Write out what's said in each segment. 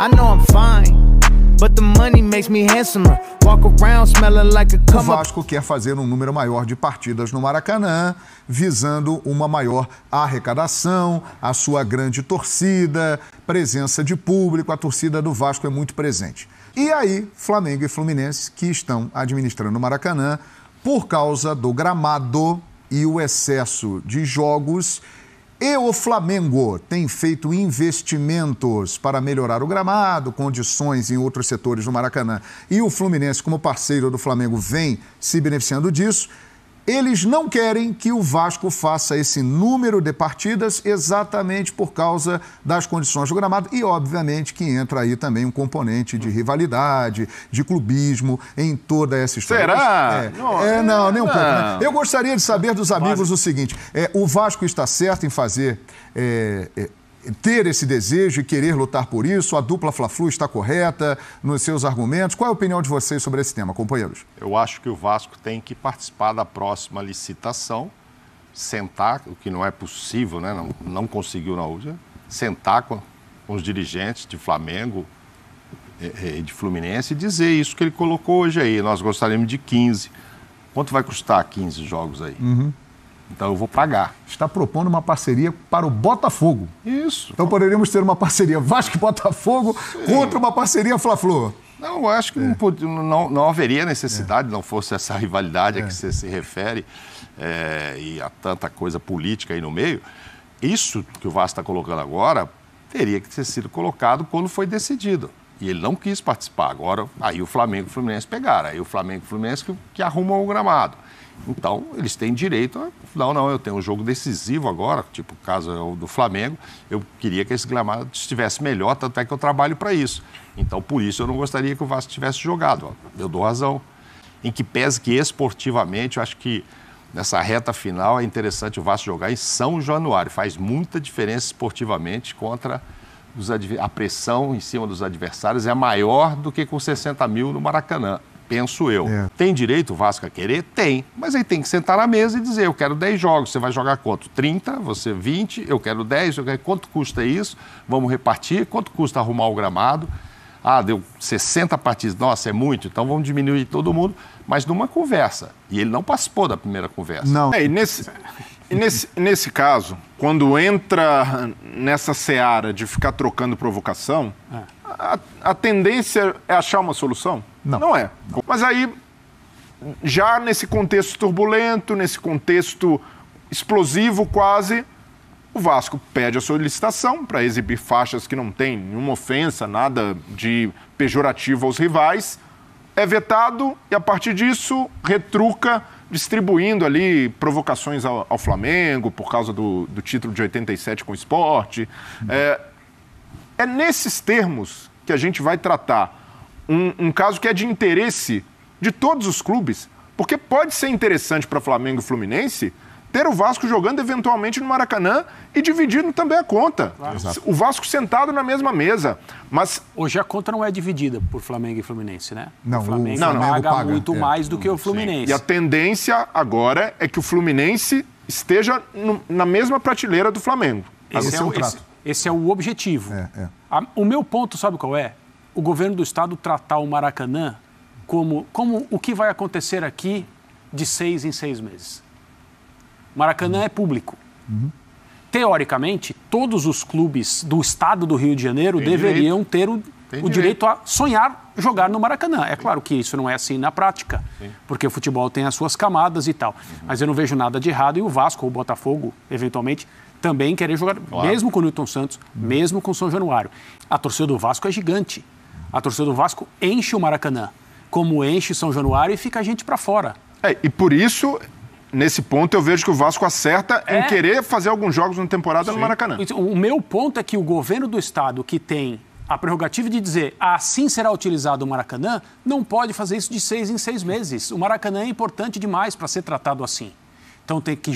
I know I'm fine, but the money makes me handsomer. Walk around smelling like a come up. O Vasco quer fazer um número maior de partidas no Maracanã, visando uma maior arrecadação, a sua grande torcida, presença de público. A torcida do Vasco é muito presente. E aí, Flamengo e Fluminense, que estão administrando o Maracanã, por causa do gramado e o excesso de jogos. E o Flamengo tem feito investimentos para melhorar o gramado, condições em outros setores do Maracanã. E o Fluminense, como parceiro do Flamengo, vem se beneficiando disso. Eles não querem que o Vasco faça esse número de partidas exatamente por causa das condições do gramado e, obviamente, que entra aí também um componente de rivalidade, de clubismo em toda essa história. Será? Não, nem um pouco. Né? Eu gostaria de saber dos amigos o seguinte, o Vasco está certo em fazer... ter esse desejo e querer lutar por isso? A dupla Fla-Flu está correta nos seus argumentos? Qual é a opinião de vocês sobre esse tema, companheiros? Eu acho que o Vasco tem que participar da próxima licitação, sentar, o que não é possível, né? Não conseguiu na última, sentar com os dirigentes de Flamengo e de Fluminense e dizer isso que ele colocou hoje aí. Nós gostaríamos de 15. Quanto vai custar 15 jogos aí? Então eu vou pagar. Está propondo uma parceria para o Botafogo. Isso. Então poderíamos ter uma parceria Vasco e Botafogo contra uma parceria Fla-Flu. Não, eu acho que não haveria necessidade, não fosse essa rivalidade a que você se refere e a tanta coisa política aí no meio. Isso que o Vasco está colocando agora teria que ter sido colocado quando foi decidido. E ele não quis participar. Agora, aí o Flamengo e o Fluminense pegaram. Aí o Flamengo e o Fluminense que arrumam o gramado. Então, eles têm direito a... Não, eu tenho um jogo decisivo agora, tipo o caso do Flamengo, eu queria que esse gramado estivesse melhor, tanto é que eu trabalho para isso. Então, por isso, eu não gostaria que o Vasco tivesse jogado. Eu dou razão. Em que pese que esportivamente, eu acho que nessa reta final é interessante o Vasco jogar em São Januário. Faz muita diferença esportivamente contra a pressão em cima dos adversários é maior do que com 60 mil no Maracanã. Penso eu. Tem direito o Vasco a querer? Tem. Mas aí tem que sentar na mesa e dizer, eu quero 10 jogos. Você vai jogar quanto? 30, você 20, eu quero 10. Quanto custa isso? Vamos repartir. Quanto custa arrumar o gramado? Ah, deu 60 partidas. Nossa, é muito. Então vamos diminuir todo mundo. Mas numa conversa. E ele não participou da primeira conversa. Não. E nesse caso, quando entra nessa seara de ficar trocando provocação, a tendência é achar uma solução? Não é. Mas aí, já nesse contexto turbulento, nesse contexto explosivo quase, o Vasco pede a solicitação para exibir faixas que não tem nenhuma ofensa, nada de pejorativo aos rivais, é vetado e, a partir disso, retruca, distribuindo ali provocações ao Flamengo por causa do título de 87 com o Sport. É nesses termos que a gente vai tratar um caso que é de interesse de todos os clubes, porque pode ser interessante para Flamengo e Fluminense ter o Vasco jogando eventualmente no Maracanã e dividindo também a conta. Claro. O Vasco sentado na mesma mesa. Mas hoje a conta não é dividida por Flamengo e Fluminense, né? Não, o Flamengo não paga muito mais do que o Fluminense. Sim. E a tendência agora é que o Fluminense esteja na mesma prateleira do Flamengo. Esse é o objetivo. O meu ponto, sabe qual é? O governo do estado tratar o Maracanã como o que vai acontecer aqui de 6 em 6 meses. Maracanã é público. Teoricamente, todos os clubes do estado do Rio de Janeiro deveriam ter o direito a sonhar jogar no Maracanã. É claro que isso não é assim na prática, porque o futebol tem as suas camadas e tal. Mas eu não vejo nada de errado e o Vasco ou o Botafogo, eventualmente, também querer jogar, mesmo com o Newton Santos, mesmo com o São Januário. A torcida do Vasco é gigante. A torcida do Vasco enche o Maracanã, como enche São Januário e fica a gente para fora. E por isso, nesse ponto, eu vejo que o Vasco acerta em querer fazer alguns jogos na temporada no Maracanã. O meu ponto é que o governo do estado, que tem a prerrogativa de dizer assim será utilizado o Maracanã, não pode fazer isso de 6 em 6 meses. O Maracanã é importante demais para ser tratado assim. Então tem que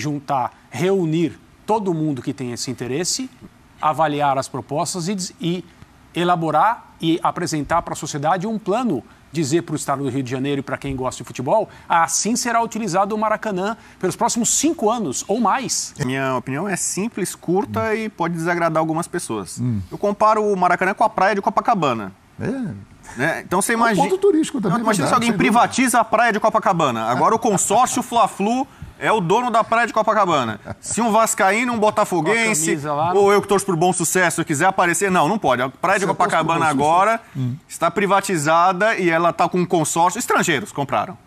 reunir todo mundo que tem esse interesse, avaliar as propostas e elaborar e apresentar para a sociedade um plano, dizer para o Estado do Rio de Janeiro e para quem gosta de futebol, assim será utilizado o Maracanã pelos próximos 5 anos ou mais. Minha opinião é simples, curta e pode desagradar algumas pessoas. Eu comparo o Maracanã com a praia de Copacabana. Né? Então você imagina... É um ponto turístico também. Imagina se alguém privatiza a praia de Copacabana. Agora o consórcio Fla-Flu é o dono da praia de Copacabana. Se um vascaíno, um botafoguense, ou eu que torço por Bom Sucesso, quiser aparecer, não pode. A praia de Copacabana agora está privatizada e ela está com um consórcio. Estrangeiros compraram.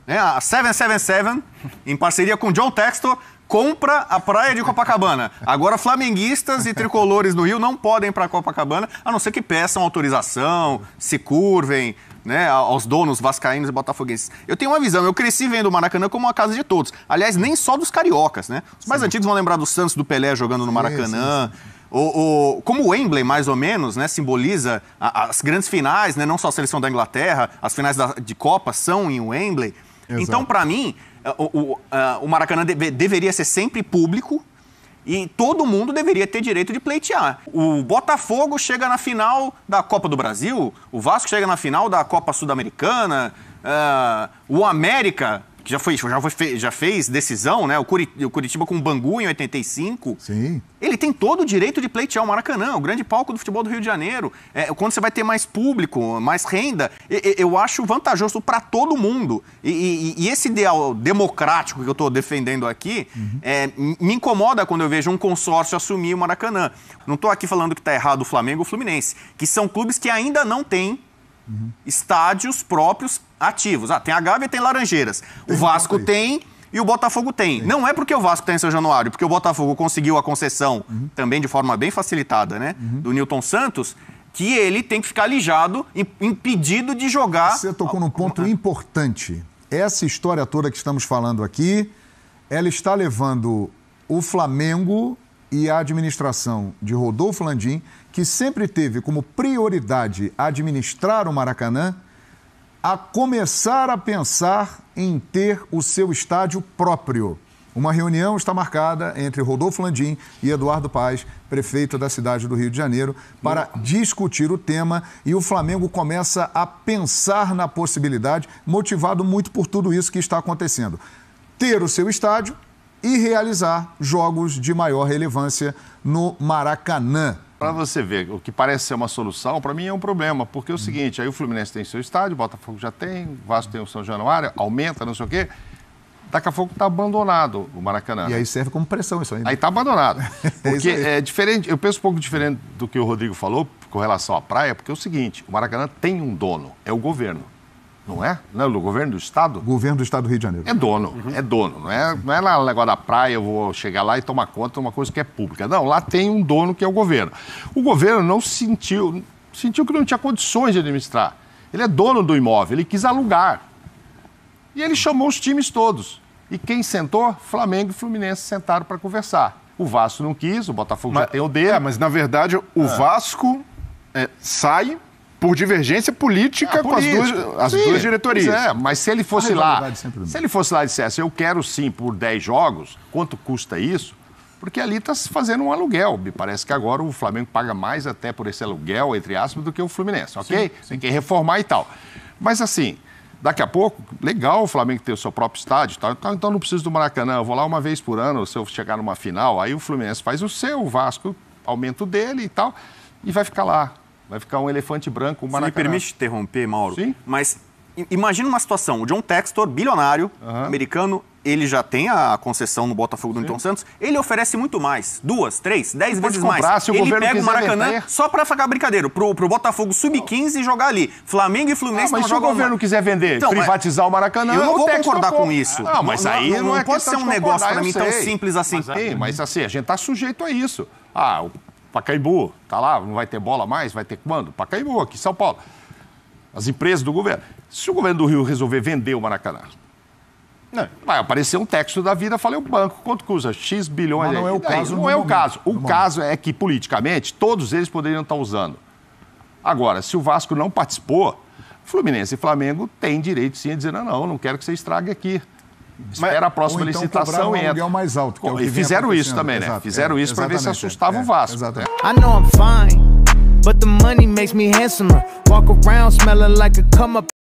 A 777, em parceria com John Textor, compra a praia de Copacabana. Agora, flamenguistas e tricolores do Rio não podem ir para Copacabana, a não ser que peçam autorização, se curvem, né, aos donos vascaínos e botafoguenses. Eu tenho uma visão, eu cresci vendo o Maracanã como uma casa de todos. Aliás, nem só dos cariocas, né? Os mais antigos vão lembrar do Santos, do Pelé jogando no Maracanã. Como o Wembley, mais ou menos, né, simboliza as grandes finais, né, não só a seleção da Inglaterra, as finais de Copa são em Wembley. Exato. Então, para mim, o Maracanã deveria ser sempre público e todo mundo deveria ter direito de pleitear. O Botafogo chega na final da Copa do Brasil, o Vasco chega na final da Copa Sul-Americana, o América, que já fez decisão, né? O Curitiba com o Bangu em 85. Sim. Ele tem todo o direito de pleitear o Maracanã, o grande palco do futebol do Rio de Janeiro. Quando você vai ter mais público, mais renda, eu acho vantajoso para todo mundo. E esse ideal democrático que eu estou defendendo aqui me incomoda quando eu vejo um consórcio assumir o Maracanã. Não estou aqui falando que está errado o Flamengo ou o Fluminense, que são clubes que ainda não têm estádios próprios ativos. Tem a Gávea e tem Laranjeiras. O Vasco tem e o Botafogo tem. Não é porque o Vasco tem em São Januário, porque o Botafogo conseguiu a concessão, também de forma bem facilitada, né, do Newton Santos, que ele tem que ficar alijado, impedido de jogar. Você tocou num ponto importante. Essa história toda que estamos falando aqui, ela está levando o Flamengo e a administração de Rodolfo Landim, que sempre teve como prioridade administrar o Maracanã, a começar a pensar em ter o seu estádio próprio. Uma reunião está marcada entre Rodolfo Landim e Eduardo Paes, prefeito da cidade do Rio de Janeiro, para discutir o tema, e o Flamengo começa a pensar na possibilidade, motivado muito por tudo isso que está acontecendo. Ter o seu estádio e realizar jogos de maior relevância no Maracanã. Para você ver, o que parece ser uma solução, para mim é um problema, porque é o seguinte, aí o Fluminense tem seu estádio, o Botafogo já tem, o Vasco tem o São Januário, aumenta, não sei o quê, daqui a pouco está abandonado o Maracanã. E aí serve como pressão isso aí. Né? Aí está abandonado. Porque é diferente, eu penso um pouco diferente do que o Rodrigo falou com relação à praia, porque é o seguinte, o Maracanã tem um dono, é o governo. Não é? Não é o governo do Estado? Governo do Estado do Rio de Janeiro. É dono, é dono. Não é lá no negócio da praia, eu vou chegar lá e tomar conta de uma coisa que é pública. Não, lá tem um dono que é o governo. O governo não sentiu que não tinha condições de administrar. Ele é dono do imóvel, ele quis alugar. E ele chamou os times todos. E quem sentou? Flamengo e Fluminense sentaram para conversar. O Vasco não quis, o Botafogo já tem o dele. Mas na verdade o Vasco sai por divergência política com as duas diretorias. Mas se ele fosse lá e dissesse, eu quero sim por 10 jogos, quanto custa isso? Porque ali está se fazendo um aluguel. Me parece que agora o Flamengo paga mais até por esse aluguel, entre aspas, do que o Fluminense, ok? Sim. Tem que reformar e tal. Mas assim, daqui a pouco, legal o Flamengo ter o seu próprio estádio, tal, então não preciso do Maracanã, eu vou lá uma vez por ano, se eu chegar numa final, aí o Fluminense faz o seu, o Vasco aumenta o dele e tal, e vai ficar lá. Vai ficar um elefante branco, um Maracanã. Se me permite interromper, Mauro? Sim. Mas imagina uma situação, o John Textor, bilionário, americano, ele já tem a concessão no Botafogo do Newton Santos, ele oferece muito mais, 2, 3, 10 vezes mais. Se o ele governo pega o Maracanã vender, só para ficar brincadeira, pro Botafogo sub-15 jogar ali. Flamengo e Fluminense mas não se o jogam governo quiser vender, então, privatizar o Maracanã, eu não vou concordar com isso. Não, mas aí não é pode ser um negócio para mim tão simples assim. Mas assim, a gente está sujeito a isso. O Pacaembu, tá lá, não vai ter bola mais? Vai ter quando? Pacaembu, aqui em São Paulo. As empresas do governo. Se o governo do Rio resolver vender o Maracanã, vai aparecer um texto da vida, falei o banco, quanto custa? X bilhões. Mas não é o caso. Não é o caso. O caso é que, politicamente, todos eles poderiam estar usando. Agora, se o Vasco não participou, Fluminense e Flamengo têm direito sim a dizer, não quero que você estrague aqui. Espera a próxima licitação e entra. Mais alto, que é o que e fizeram isso também, né? Fizeram isso para ver se assustava o Vasco. Exatamente. I know I'm fine, but the money makes me handsomer. Walk around smelling like a come up.